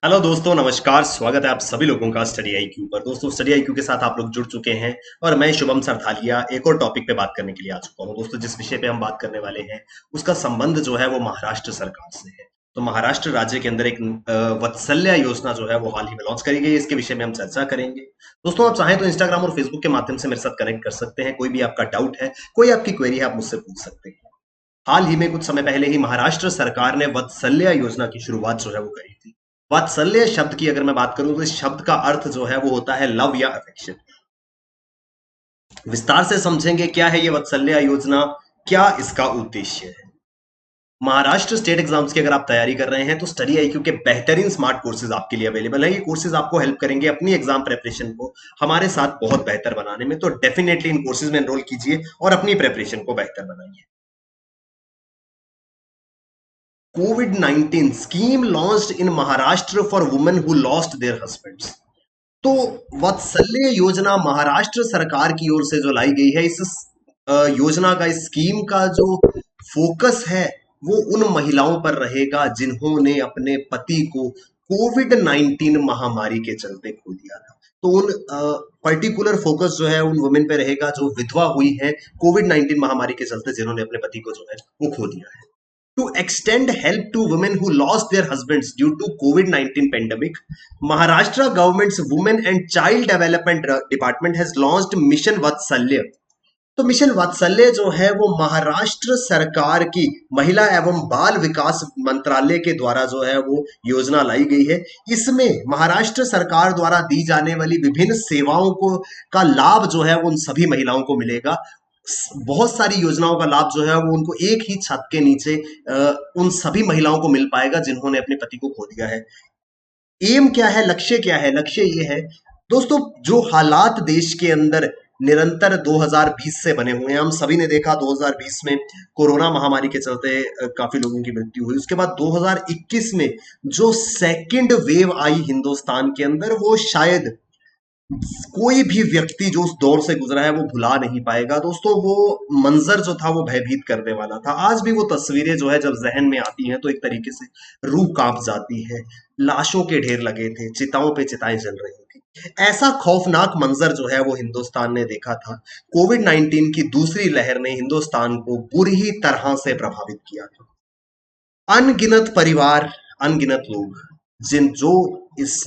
Hello दोस्तों, नमस्कार। स्वागत है आप सभी लोगों का स्टडी आईक्यू पर। दोस्तों, स्टडी आईक्यू के साथ आप लोग जुड़ चुके हैं और मैं शुभम सरथालिया एक और टॉपिक पे बात करने के लिए आ चुका हूं। दोस्तों, जिस विषय पे हम बात करने वाले हैं उसका संबंध जो है वो महाराष्ट्र सरकार से है। तो महाराष्ट्र राज्य के अंदर एक वत्सल्य योजना जो है वो हाल ही में लॉन्च करी गई है। इसके विषय में हम चर्चा करेंगे। दोस्तों, आप चाहें तो इंस्टाग्राम और फेसबुक के माध्यम से मेरे साथ कनेक्ट कर सकते हैं। कोई भी आपका डाउट है, कोई आपकी क्वेरी है, आप मुझसे पूछ सकते हैं। हाल ही में कुछ समय पहले ही महाराष्ट्र सरकार ने वत्सल्य योजना की शुरुआत जो है वो करी थी। वात्सल्य शब्द की अगर मैं बात करूं तो इस शब्द का अर्थ जो है वो होता है लव या अफेक्शन। विस्तार से समझेंगे क्या है ये वत्सल्य योजना, क्या इसका उद्देश्य है। महाराष्ट्र स्टेट एग्जाम्स की अगर आप तैयारी कर रहे हैं तो स्टडी आईक्यू के बेहतरीन स्मार्ट कोर्सेज आपके लिए अवेलेबल है। ये कोर्सेज आपको हेल्प करेंगे अपनी एग्जाम प्रेपरेशन को हमारे साथ बहुत बेहतर बनाने में। तो डेफिनेटली इन कोर्सेज में एनरोल कीजिए और अपनी प्रेपरेशन को बेहतर बनाइए। COVID-19 scheme launched in Maharashtra for women who lost their husbands। तो वात्सल्य योजना महाराष्ट्र सरकार की ओर से जो लाई गई है, इस योजना का, इस स्कीम का जो फोकस है वो उन महिलाओं पर रहेगा जिन्होंने अपने पति को कोविड-19 महामारी के चलते खो दिया था। तो उन पर्टिकुलर फोकस जो है उन वुमेन पे रहेगा जो विधवा हुई है कोविड-19 महामारी के चलते, जिन्होंने अपने पति को जो है वो खो दिया है। To extend help to women who lost their husbands due to COVID-19 pandemic, Maharashtra government's Women and Child Development Department has launched Mission Vatsalya। तो मिशन वात्सल्य जो है वो महाराष्ट्र सरकार की महिला एवं बाल विकास मंत्रालय के द्वारा जो है वो योजना लाई गई है। इसमें महाराष्ट्र सरकार द्वारा दी जाने वाली विभिन्न सेवाओं को का लाभ जो है वो उन सभी महिलाओं को मिलेगा। बहुत सारी योजनाओं का लाभ जो है वो उनको एक ही छत के नीचे उन सभी महिलाओं को मिल पाएगा जिन्होंने अपने पति को खो दिया है। एम क्या है, लक्ष्य क्या है? लक्ष्य ये है दोस्तों, जो हालात देश के अंदर निरंतर 2020 से बने हुए हैं, हम सभी ने देखा 2020 में कोरोना महामारी के चलते काफी लोगों की मृत्यु हुई। उसके बाद 2021 में जो सेकंड वेव आई हिंदुस्तान के अंदर, वो शायद कोई भी व्यक्ति जो उस दौर से गुजरा है वो भुला नहीं पाएगा। दोस्तों, वो मंजर जो था वो भयभीत करने वाला था। आज भी वो तस्वीरें जो है जब जहन में आती हैं तो एक तरीके से रूह कांप जाती है। लाशों के ढेर लगे थे, चिताओं पे चिताएं जल रही थी। ऐसा खौफनाक मंजर जो है वो हिंदुस्तान ने देखा था। कोविड-19 की दूसरी लहर ने हिंदुस्तान को बुरी तरह से प्रभावित किया था। अनगिनत परिवार, अनगिनत लोग जो इस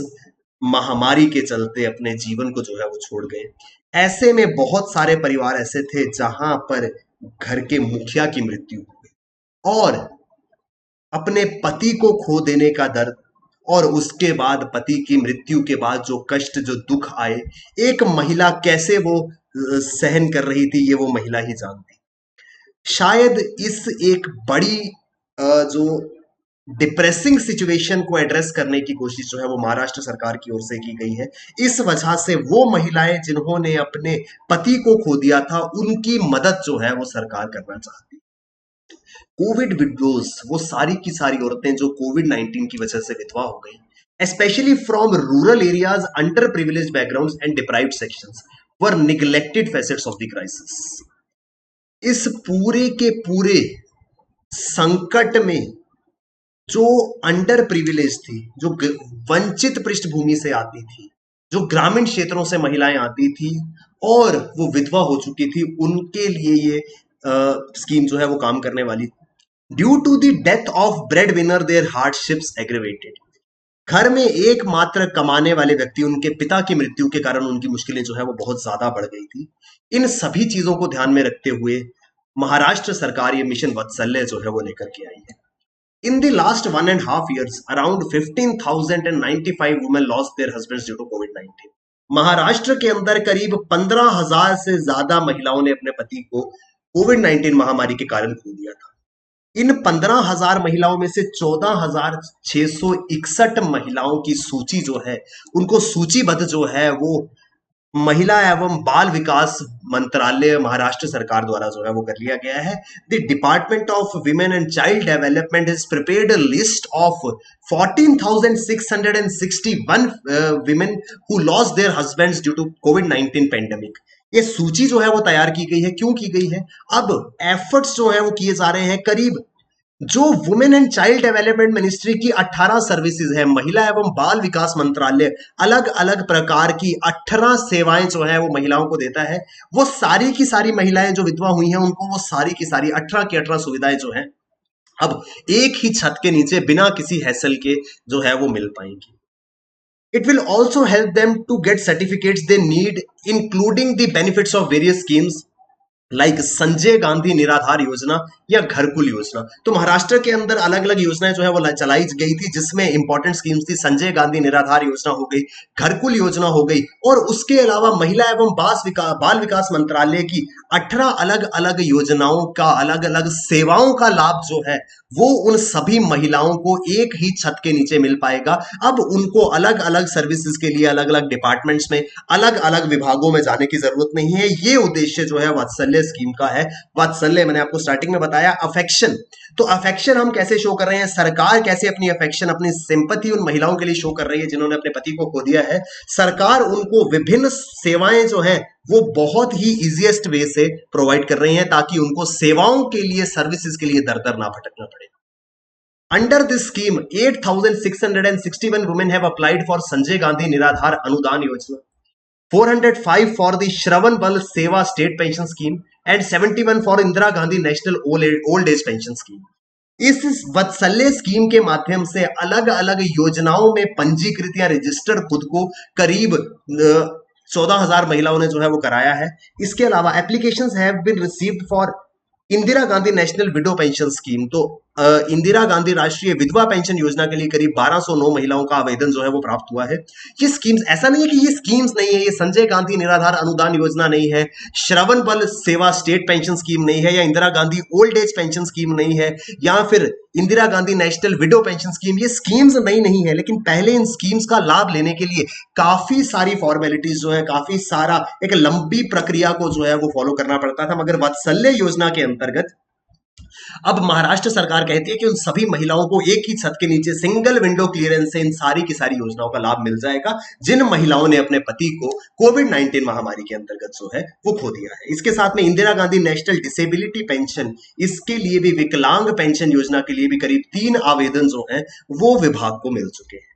महामारी के चलते अपने जीवन को जो है वो छोड़ गए। ऐसे में बहुत सारे परिवार ऐसे थे जहां पर घर के मुखिया की मृत्यु हो गई और अपने पति को खो देने का दर्द, और उसके बाद पति की मृत्यु के बाद जो कष्ट, जो दुख आए, एक महिला कैसे वो सहन कर रही थी, ये वो महिला ही जानती। शायद इस एक बड़ी जो डिप्रेसिंग सिचुएशन को एड्रेस करने की कोशिश जो है वो महाराष्ट्र सरकार की ओर से की गई है। इस वजह से वो महिलाएं जिन्होंने अपने पति को खो दिया था, उनकी मदद जो है वो सरकार करना चाहती है। कोविड विडोज, वो सारी की सारी औरतें जो कोविड-19 की वजह से विधवा हो गई, specially from rural areas, under privilege backgrounds and deprived sections, were neglected facets of the crisis. इस पूरे के पूरे संकट में जो अंडर प्रिविलेज थी, जो वंचित पृष्ठभूमि से आती थी, जो ग्रामीण क्षेत्रों से महिलाएं आती थी और वो विधवा हो चुकी थी, उनके लिए ये स्कीम जो है वो काम करने वाली। Due to the death of breadwinner their hardships aggravated. घर में एकमात्र कमाने वाले व्यक्ति, उनके पिता की मृत्यु के कारण उनकी मुश्किलें जो है वो बहुत ज्यादा बढ़ गई थी। इन सभी चीजों को ध्यान में रखते हुए महाराष्ट्र सरकार ये मिशन वात्सल्य जो है वो लेकर के आई है। In the last 1.5 years, around 15,095 women lost their husbands due to COVID-19। Maharashtra के अंदर करीब 15,000 से ज्यादा महिलाओं ने अपने पति को कोविड-19 महामारी के कारण खो दिया था। इन 15,000 महिलाओं में से 14,661 महिलाओं की सूची जो है, उनको सूचीबद्ध जो है वो महिला एवं बाल विकास मंत्रालय महाराष्ट्र सरकार द्वारा जो है वो कर लिया गया है। The department of women and child development has prepared a list of 14,661 women who lost their husbands due to कोविड-19 पेंडेमिक। ये सूची जो है वो तैयार की गई है। क्यों की गई है? अब एफर्ट्स जो है वो किए जा रहे हैं। करीब जो women and child development ministry की 18 सर्विसेज है, महिला एवं बाल विकास मंत्रालय अलग अलग प्रकार की 18 सेवाएं जो है वो महिलाओं को देता है, वो सारी की सारी महिलाएं जो विधवा हुई हैं उनको वो सारी की सारी 18 की 18 सुविधाएं जो हैं अब एक ही छत के नीचे बिना किसी हैसल के जो है वो मिल पाएंगी। It will also help them to get certificates they need, including the benefits of various schemes like Sanjay Gandhi निराधार योजना या घरकुल योजना। तो महाराष्ट्र के अंदर अलग अलग योजनाएं जो है वो चलाई गई थी, जिसमें इंपॉर्टेंट स्कीम्स थी संजय गांधी निराधार योजना हो गई, घरकुल योजना हो गई, और उसके अलावा महिला एवं बाल विकास मंत्रालय की 18 अलग अलग योजनाओं का अलग अलग सेवाओं का लाभ जो है वो उन सभी महिलाओं को एक ही छत के नीचे मिल पाएगा। अब उनको अलग अलग सर्विसेज के लिए अलग अलग डिपार्टमेंट्स में अलग अलग विभागों में जाने की जरूरत नहीं है। ये उद्देश्य जो है वात्सल्य स्कीम का है। वात्सल्य मैंने आपको स्टार्टिंग में बताया, अफेक्शन। तो अफेक्शन हम कैसे शो कर रहे हैं, सरकार कैसे अपनी अफेक्शन, अपनी सिंपैथी उन महिलाओं के लिए शो कर रही है जिन्होंने अपने पति को खो दिया है। सरकार उनको विभिन्न सेवाएं जो हैं वो बहुत ही इजीएस्ट वे से प्रोवाइड कर रही हैं ताकि उनको सेवाओं के लिए, सर्विसेज के लिए दर दर ना भटकना पड़े। Under this scheme 8,661 women have applied for Sanjay Gandhi निराधार अनुदान योजना, 405 for the Shravan Bal Seva State Pension Scheme and 71 for Indira Gandhi National Old Age Pension Scheme। इस वत्सल्य स्कीम के माध्यम से अलग अलग योजनाओं में पंजीकृत या रजिस्टर खुद को करीब 14,000 महिलाओं ने जो है वो कराया है। इसके अलावा applications have been received for Indira Gandhi national widow pension scheme. तो इंदिरा गांधी राष्ट्रीय विधवा पेंशन योजना के लिए करीब 1209 महिलाओं का आवेदन जो है वो प्राप्त हुआ है। ये स्कीम्स, ऐसा नहीं है कि ये स्कीम्स नहीं है, ये संजय गांधी निराधार अनुदान योजना नहीं है, श्रवण बल सेवा स्टेट पेंशन स्कीम नहीं है, या Indira Gandhi old age pension scheme नहीं है, या फिर Indira Gandhi national widow pension scheme. ये स्कीम्स नहीं है, लेकिन पहले इन स्कीम्स का लाभ लेने के लिए काफी सारी फॉर्मेलिटीज जो है, काफी सारा एक लंबी प्रक्रिया को जो है वो फॉलो करना पड़ता था। मगर वात्सल्य योजना के अंतर्गत अब महाराष्ट्र सरकार कहती है कि उन सभी महिलाओं को एक ही छत के नीचे सिंगल विंडो क्लियरेंस से इन सारी की सारी योजनाओं का लाभ मिल जाएगा जिन महिलाओं ने अपने पति को कोविड-19 महामारी के अंतर्गत जो है वो खो दिया है। इसके साथ में Indira Gandhi national disability pension, इसके लिए भी, विकलांग पेंशन योजना के लिए भी करीब 3 आवेदन जो है वो विभाग को मिल चुके हैं।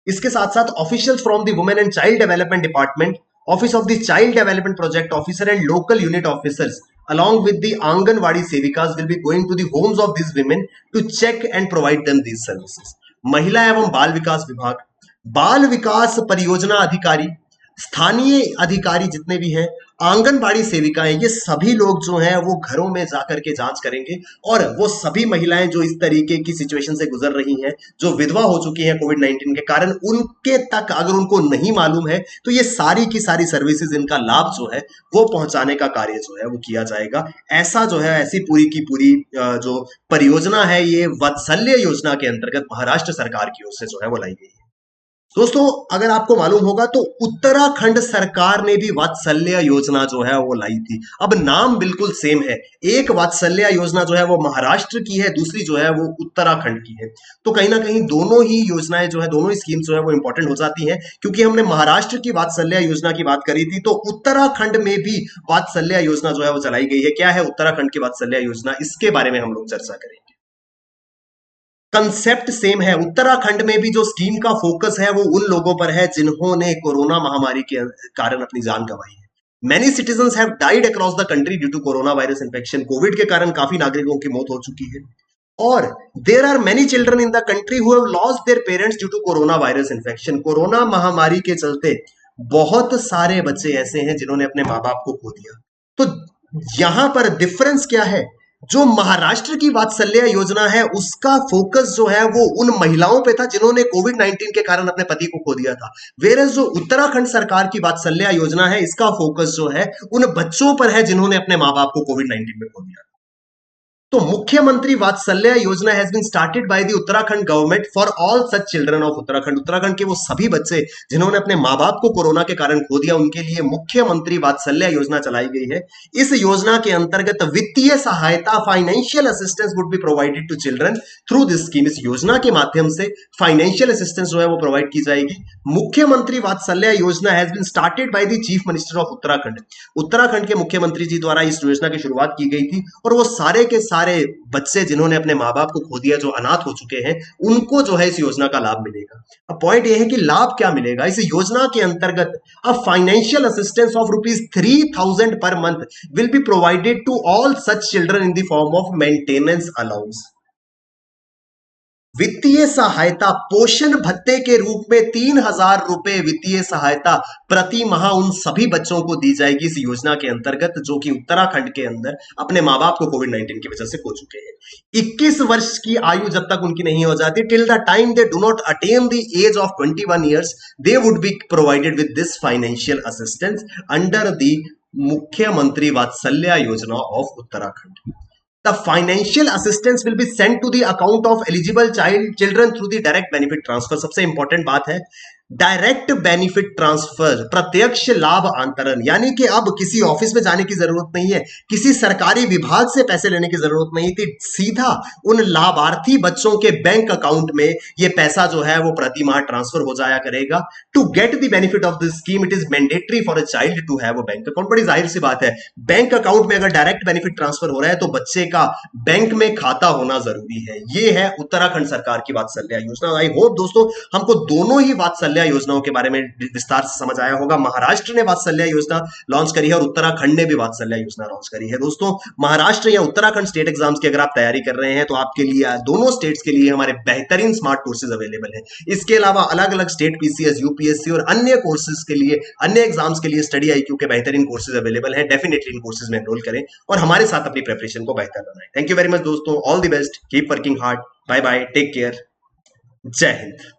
इसके साथ साथ officials from the women and child development department, office of the child development project officer and local unit officers along with the Anganwadi Sevikas will be going to the homes of these women to check and provide them these services। महिला एवं बाल विकास विभाग, बाल विकास परियोजना अधिकारी, स्थानीय अधिकारी जितने भी हैं, आंगनबाड़ी सेविकाएं, ये सभी लोग जो हैं वो घरों में जाकर के जांच करेंगे और वो सभी महिलाएं जो इस तरीके की सिचुएशन से गुजर रही हैं, जो विधवा हो चुकी हैं कोविड-19 के कारण, उनके तक अगर उनको नहीं मालूम है तो ये सारी की सारी सर्विसेज, इनका लाभ जो है वो पहुंचाने का कार्य जो है वो किया जाएगा। ऐसा जो है, ऐसी पूरी की पूरी जो परियोजना है ये वात्सल्य योजना के अंतर्गत महाराष्ट्र सरकार की ओर से जो है वो लाई गई है। दोस्तों, अगर आपको मालूम होगा तो उत्तराखंड सरकार ने भी वात्सल्य योजना जो है वो लाई थी। अब नाम बिल्कुल सेम है, एक वात्सल्य योजना जो है वो महाराष्ट्र की है, दूसरी जो है वो उत्तराखंड की है। तो कहीं ना कहीं दोनों ही योजनाएं जो है, दोनों ही स्कीम जो है वो इंपॉर्टेंट हो जाती हैं, क्योंकि हमने महाराष्ट्र की वात्सल्य योजना की बात करी थी, तो उत्तराखंड में भी वात्सल्य योजना जो है वो चलाई गई है। क्या है उत्तराखंड की वात्सल्य योजना, इसके बारे में हम लोग चर्चा करेंगे। कंसेप्ट सेम है। उत्तराखंड में भी जो स्कीम का फोकस है वो उन लोगों पर है जिन्होंने कोरोना महामारी के कारण अपनी जान गंवाई है। Many citizens have died across the country due to corona virus infection। Covid के कारण काफी नागरिकों की मौत हो चुकी है और there are many children in the country who have lost their parents due to corona virus infection। Corona महामारी के चलते बहुत सारे बच्चे ऐसे हैं जिन्होंने अपने माँ बाप को खो दिया। तो यहां पर डिफरेंस क्या है, जो महाराष्ट्र की वात्सल्य योजना है उसका फोकस जो है वो उन महिलाओं पे था जिन्होंने कोविड-19 के कारण अपने पति को खो दिया था, वेरस जो उत्तराखंड सरकार की वात्सल्य योजना है इसका फोकस जो है उन बच्चों पर है जिन्होंने अपने माँ बाप को कोविड-19 में खो दिया। तो Mukhyamantri Vatsalya Yojana has been started by the Uttarakhand government for all such children of Uttarakhand. Uttarakhand के वो सभी बच्चे जिन्होंने अपने माँ बाप को कोरोना के कारण खो दिया, उनके लिए मुख्यमंत्री वात्सल्य योजना चलाई गई है। इस योजना के अंतर्गत वित्तीय सहायता, financial assistance would be provided to children through this scheme. इस योजना के माध्यम से फाइनेंशियल असिस्टेंस जो है वो प्रोवाइड की जाएगी। Mukhyamantri Vatsalya Yojana has been started by the chief minister of Uttarakhand. Uttarakhand के मुख्यमंत्री जी द्वारा इस योजना की शुरुआत की गई थी और वो सारे के सारे बच्चे जिन्होंने अपने माँ बाप को खो दिया, जो अनाथ हो चुके हैं, उनको जो है इस योजना का लाभ मिलेगा। अब पॉइंट ये है कि लाभ क्या मिलेगा इस योजना के अंतर्गत। अ फाइनेंशियल असिस्टेंस ऑफ ₹3000 पर month will be provided to all such children in the form of maintenance allowance. वित्तीय सहायता पोषण भत्ते के रूप में ₹3000 वित्तीय सहायता प्रति माह उन सभी बच्चों को दी जाएगी इस योजना के अंतर्गत जो कि उत्तराखंड के अंदर अपने माँ बाप को कोविड-19 की वजह से खो चुके हैं। 21 वर्ष की आयु जब तक उनकी नहीं हो जाती, till the time they do not attain the age of 21 years, they would be provided with this financial assistance under the Mukhyamantri Vatsalya Yojana of Uttarakhand. The financial assistance will be sent to the account of eligible children through the direct benefit transfer। सबसे important बात है direct benefit transfer, प्रत्यक्ष लाभ अंतरण, यानी कि अब किसी ऑफिस में जाने की जरूरत नहीं है, किसी सरकारी विभाग से पैसे लेने की जरूरत नहीं थी, सीधा उन लाभार्थी बच्चों के बैंक अकाउंट में ये पैसा जो है वो प्रति माह ट्रांसफर हो जाया करेगा। To get the benefit of this scheme it is mandatory for a child to have a bank account. बड़ी जाहिर सी बात है, बैंक अकाउंट में अगर डायरेक्ट बेनिफिट ट्रांसफर हो रहा है तो बच्चे का बैंक में खाता होना जरूरी है। ये है उत्तराखंड सरकार की वात्सल्य योजना। आई होप दोस्तों हमको दोनों ही वात्सल्य योजनाओं के बारे में विस्तार से समझ आया होगा। महाराष्ट्र ने वात्सल्य योजना लॉन्च करी है और उत्तराखंड ने भी वात्सल्य योजना लॉन्च करी है। दोस्तों महाराष्ट्र या उत्तराखंड स्टेट एग्जाम्स की अगर आप तैयारी कर रहे हैं तो आपके लिए दोनों स्टेट्स के लिए हमारे बेहतरीन स्मार्ट कोर्सेज अवेलेबल हैं। इसके अलावा अलग अलग स्टेट पीसीएस, यूपीएससी और अन्य कोर्सेज के लिए, अन्य एग्जाम्स के लिए स्टडी आईक्यू के बेहतरीन कोर्सेज अवेलेबल हैं। डेफिनेटली इन कोर्सेज में एनरोल करें और हमारे साथ अपनी प्रिपरेशन को बेहतर बनाएं। थैंक यू वेरी मच दोस्तों, all the best, keep working hard, bye bye, take care, जय हिंद।